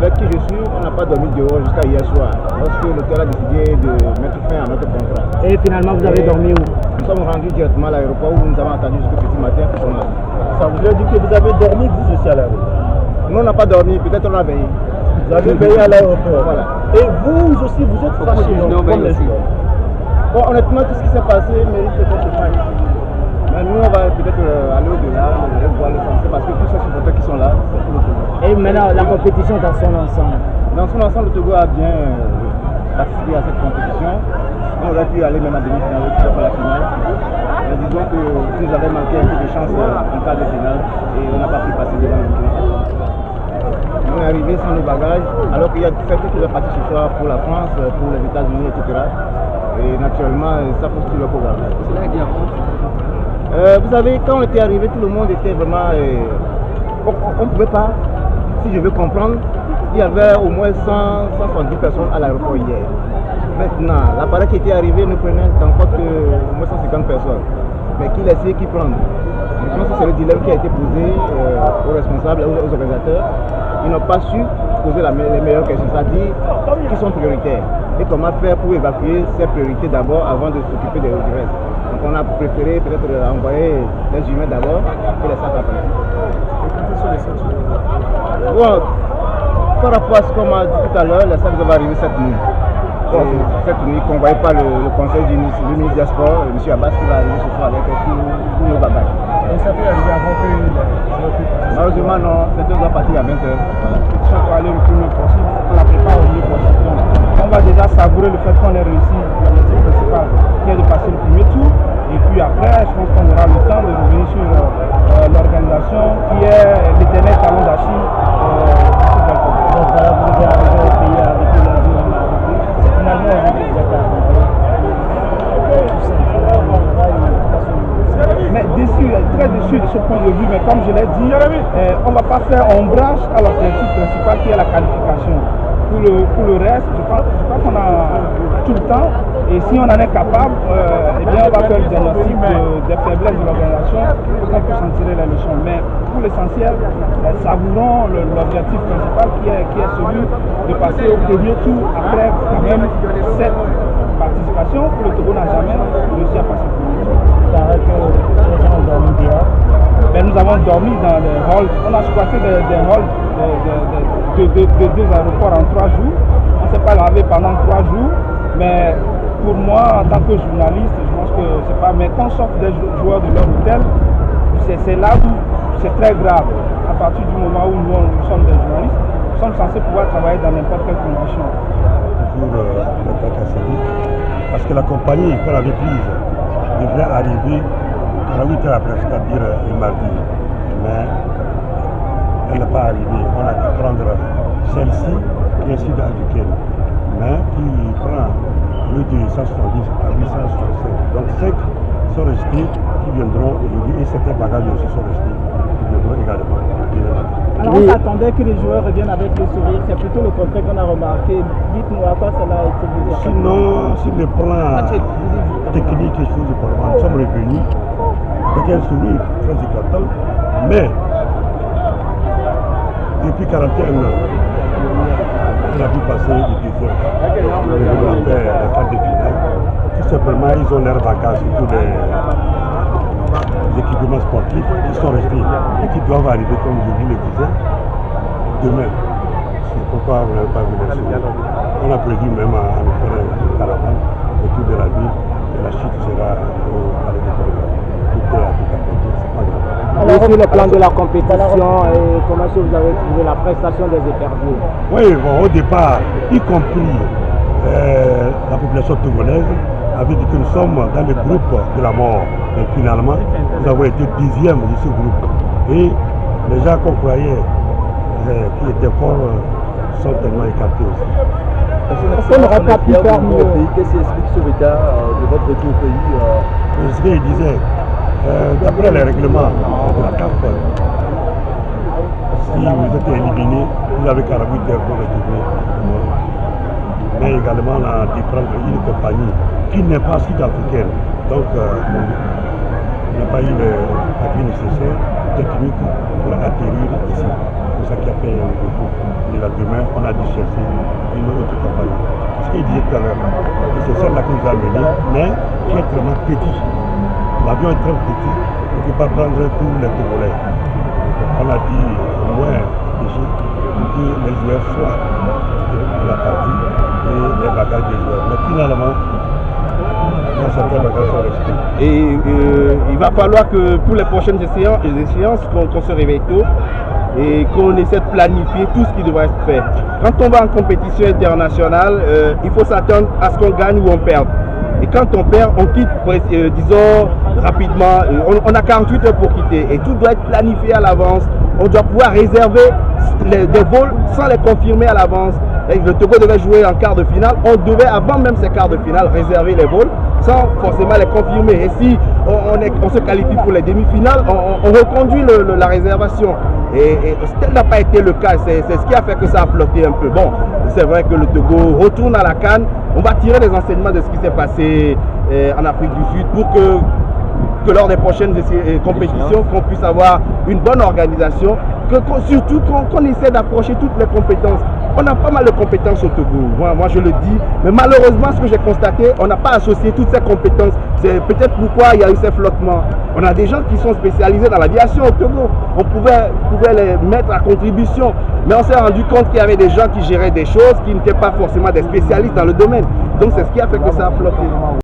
avec qui je suis, on n'a pas dormi dehors jusqu'à hier soir, lorsque l'hôtel a décidé de mettre fin à notre contrat. Et finalement, vous avez dormi où? Nous sommes rendus directement à l'aéroport où nous avons attendu jusqu'au petit matin qu'ils sont là. Ça voulait dire que vous avez dormi, vous aussi à l'aéroport? Nous, on n'a pas dormi, peut-être on a veillé. Vous avez veillé à l'aéroport. Voilà. Et vous aussi, vous êtes fâché, comme les joueurs. Bon, honnêtement, tout ce qui s'est passé mérite peut-être pas. Mais nous, on va peut-être aller au-delà, voir l'essentiel, parce que tous ces supporters qui sont là, c'est pour le Togo. Et maintenant, la compétition dans son ensemble? Dans son ensemble, le Togo a bien participé à cette compétition. On aurait pu aller même à demi-finale, pour la finale. Mais disons que nous avons manqué un peu de chance en quart de finale et on n'a pas pu passer devant le Burkina Faso. On est arrivé sans nos bagages, alors qu'il y a certains qui veulent partir ce soir pour la France, pour les États-Unis, etc. Et naturellement, ça pose tout le programme. Vous savez, quand on était arrivé, tout le monde était vraiment... on ne pouvait pas, si je veux comprendre, il y avait au moins 170 personnes à l'aéroport hier. Maintenant, l'appareil qui était arrivé ne prenait en compte que au moins 150 personnes. Mais qui laissait, qui prendre. Je pense que c'est le dilemme qui a été posé aux responsables, aux organisateurs. Ils n'ont pas su poser les meilleures questions, c'est-à-dire qui sont prioritaires et comment faire pour évacuer ces priorités d'abord avant de s'occuper du reste. Donc on a préféré peut-être envoyer les humains d'abord et les sacs après. Bon, par rapport à ce qu'on m'a dit tout à l'heure, les sacs doivent arriver cette nuit. Cette nuit, convoyé par le conseil du ministre des Sports, M. Abbas, qui va arriver ce soir avec tous nos bagages. Et ça peut arriver avant que malheureusement, non, cette doit partir à 20h. Voilà. Si on peut aller le plus mieux possible, on la prépare au mieux possible. Donc, on va déjà savourer le fait qu'on ait réussi l'objectif principal, qui est de passer le premier tour. Et puis après, je pense qu'on aura le temps de revenir sur l'organisation qui est l'éternel talon d'Achille. Donc voilà, vous êtes arrivé au pays avec le lundi, on a repris. Finalement, vous êtes arrivé. Mais déçu, très déçu de ce point de vue, mais comme je l'ai dit, on ne va pas faire ombrage à l'objectif principal qui est la qualification. Pour le reste, je crois qu'on a tout le temps, et si on en est capable, eh bien on va faire le diagnostic des faiblesses de l'organisation pour qu'on puisse en tirer les leçons. Mais pour l'essentiel, savourons l'objectif principal qui est celui de passer au premier tour après quand même 7 participations. Pour le Togo n'a jamais réussi à passer au premier tour. Il paraît que les gens ont dormi dehors. Ben, nous avons dormi dans les halls. On a squatté des halls de 2 aéroports en 3 jours. On ne s'est pas lavé pendant 3 jours. Mais pour moi, en tant que journaliste, je pense que c'est pas. Mais quand sortent des joueurs de leur hôtel, c'est là où c'est très grave. À partir du moment où nous sommes des journalistes, nous sommes censés pouvoir travailler dans n'importe quelle condition. Toujours l'impact acédique. Parce que la compagnie, qu'on avait prise, devrait arriver 48 heures après, c'est-à-dire le mardi. Mais elle n'est pas arrivée. On a dû prendre celle-ci, qui est sud africaine, mais qui prend le de 170 à 865. Donc 5 sont restés qui viendront aujourd'hui et certains bagages aussi sont restés qui viendront également. Alors on s'attendait que les joueurs reviennent avec le sourire, c'est plutôt le contraire qu'on a remarqué. Dites-nous à quoi cela a été dû. Sinon, sur le plan technique et choses importantes, nous sommes revenus avec un sourire très éclatant, mais depuis 41 ans, on a pu passer des désordres. On a fait les quarts de finale. Tout simplement, ils ont l'air vacances, surtout les équipements sportifs qui sont restés et qui doivent arriver, comme je vous le disais, demain. C'est pourquoi vous n'avez pas vu les sourires. On a prévu même à nous faire une caravane autour de la ville et la chute sera au palais de Congrès. Tout est à tout à côté, c'est pas grave. Alors sur le plan de la compétition, comment est-ce que vous avez trouvé la prestation des éperviers? Oui, bon, au départ, y compris la population togolaise, avait dit que nous sommes dans le groupe de la mort. Mais finalement, nous avons été 10e de ce groupe. Et les gens qu'on croyait qui étaient forts sont tellement écartés aussi. Est-ce qu'on n'aurait pas pu faire mieux? Qu'est-ce qui explique ce retard de votre retour au pays? C'est ce qu'il disait. D'après les règlements de la CAF, si vous êtes éliminé, vous avez 48 heures pour retourner. Mais également, on a dû prendre une compagnie qui n'est pas sud-africaine. Donc, il n'y a pas eu la vie nécessaire technique pour atterrir ici. C'est ça qui a fait le coup. Et là, demain, on a dû chercher une autre compagnie. Ce qu'il disait tout à l'heure, c'est celle-là qui nous a menés, mais qui est vraiment petit. L'avion est très petit, on ne peut pas prendre tous les Togolais. On a dit au moins dépêcher pour que les joueurs soient à la partie et les bagages des joueurs. Mais finalement, certains bagages sont restés. Et il va falloir que pour les prochaines échéances qu'on se réveille tôt et qu'on essaie de planifier tout ce qui devrait être fait. Quand on va en compétition internationale, il faut s'attendre à ce qu'on gagne ou on perde. Et quand on perd, on quitte, disons, rapidement. On a 48 heures pour quitter. Et tout doit être planifié à l'avance. On doit pouvoir réserver des vols sans les confirmer à l'avance. Le Togo devait jouer en quart de finale. On devait, avant même ces quarts de finale, réserver les vols sans forcément les confirmer. Et si on se qualifie pour les demi-finales, on reconduit la réservation. Et tel n'a pas été le cas. C'est ce qui a fait que ça a flotté un peu. Bon, c'est vrai que le Togo retourne à la CAN. On va tirer les enseignements de ce qui s'est passé en Afrique du Sud pour que lors des prochaines compétitions, qu'on puisse avoir une bonne organisation, surtout qu'on essaie d'approcher toutes les compétences. On a pas mal de compétences au Togo, moi je le dis, mais malheureusement ce que j'ai constaté, on n'a pas associé toutes ces compétences. C'est peut-être pourquoi il y a eu ces flottements. On a des gens qui sont spécialisés dans l'aviation au Togo, on pouvait les mettre à contribution, mais on s'est rendu compte qu'il y avait des gens qui géraient des choses qui n'étaient pas forcément des spécialistes dans le domaine. Donc c'est ce qui a fait que ça a flotté.